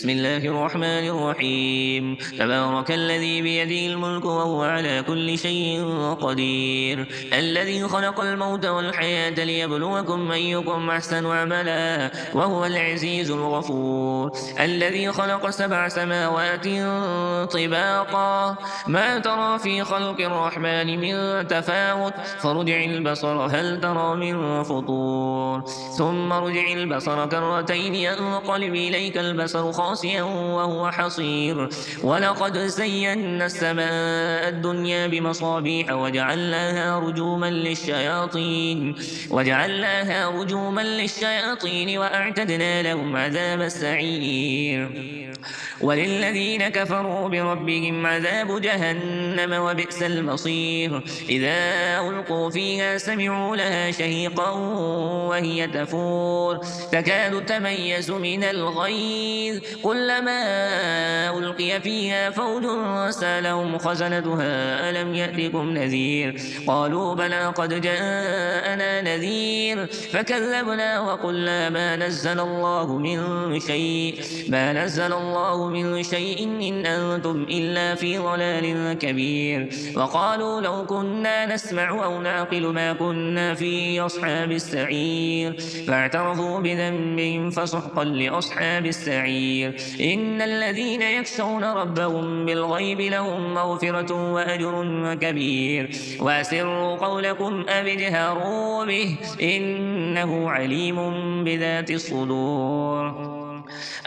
بسم الله الرحمن الرحيم تبارك الذي بيده الملك وهو على كل شيء قدير الذي خلق الموت والحياة ليبلوكم أيكم أحسن عملا وهو العزيز الغفور الذي خلق 7 سماوات طباقا ما ترى في خلق الرحمن من تفاوت فرجع البصر هل ترى من فطور ثم رجع البصر كرتين ينقلب إليك البصر خاسئا وهو حصير ولقد زينا السماء الدنيا بمصابيح وجعلناها رجوما للشياطين وأعتدنا لهم عذاب السعير وللذين كفروا بربهم عذاب جهنم وبئس المصير إذا ألقوا فيها سمعوا لها شهيقا وهي تفور تكاد تميز من الغيظ كلما ألقي فيها فوج سألهم خزنتها ألم يأتكم نذير قالوا بلى قد جاءنا نذير فكذبنا وقلنا ما نزل الله من شيء إن أنتم إلا في ضلال كبير وقالوا لو كنا نسمع أو نعقل ما كنا في أصحاب السعير فاعترفوا بذنبهم فسحقا لأصحاب السعير إن الذين يخشون ربهم بالغيب لهم مغفرة وأجر كبير وأسروا قولكم أو اجهروا به إنه عليم بذات الصدور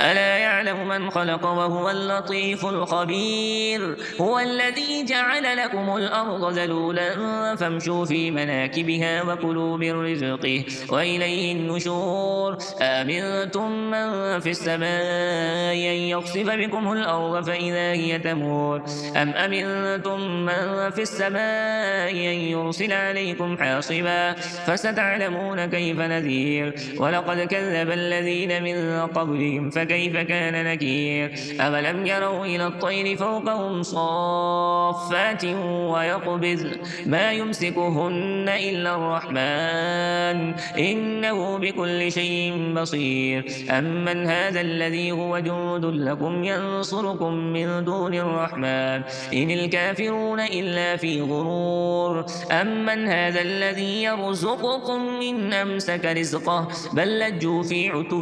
ألا يعلم من خلق وهو اللطيف الخبير هو الذي جعل لكم الأرض ذلولا فامشوا في مناكبها وكلوا من رزقه وإليه النشور أمنتم من في السماء أن يخسف بكم الأرض فإذا هي تمور أم أمنتم من في السماء أن يرسل عليكم حاصبا فستعلمون كيف نذير ولقد كذب الذين من قبلهم فكيف كان نكير أولم يروا إلى الطير فوقهم صافات ويقبض ما يمسكهن إلا الرحمن إنه بكل شيء بصير أمن هذا الذي هو جند لكم ينصركم من دون الرحمن إن الكافرون إلا في غرور أمن هذا الذي يرزقكم إن أمسك رزقه بل لجوا في عتو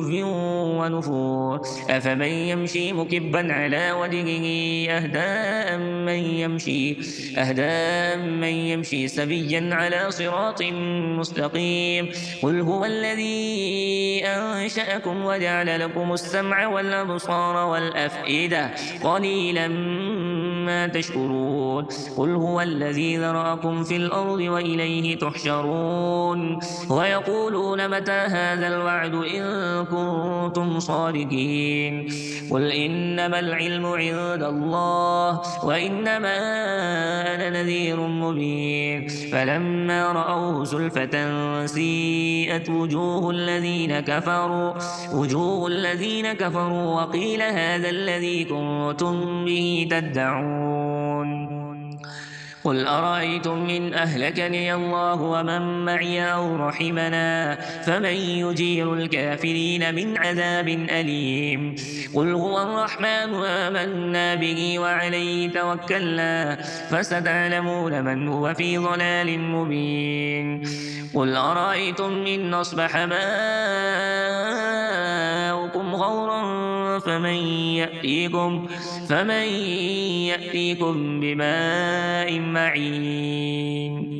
ونفور أفمن يمشي مكبا على وجهه أهدى من يمشي سبيا على صراط مستقيم قل هو الذي أنشأكم وجعل لكم السمع والأبصار والأفئدة قليلا ما تشكرون قل هو الذي ذرأكم في الأرض وإليه تحشرون ويقولون متى هذا الوعد إن كنتم صادقين قل إنما العلم عند الله وإنما أنا نذير مبين فلما رأوه زلفة سيئت وجوه الذين كفروا وقيل هذا الذي كنتم به تدعون قل أرأيتم إن أهلكني الله ومن معي أو رحمنا فمن يجير الكافرين من عذاب أليم قل هو الرحمن آمنا به وعليه توكلنا فستعلمون من هو في ضلال مبين قل أرأيتم إن أصبح ماؤكم غورا فمن يأتيكم بماء معين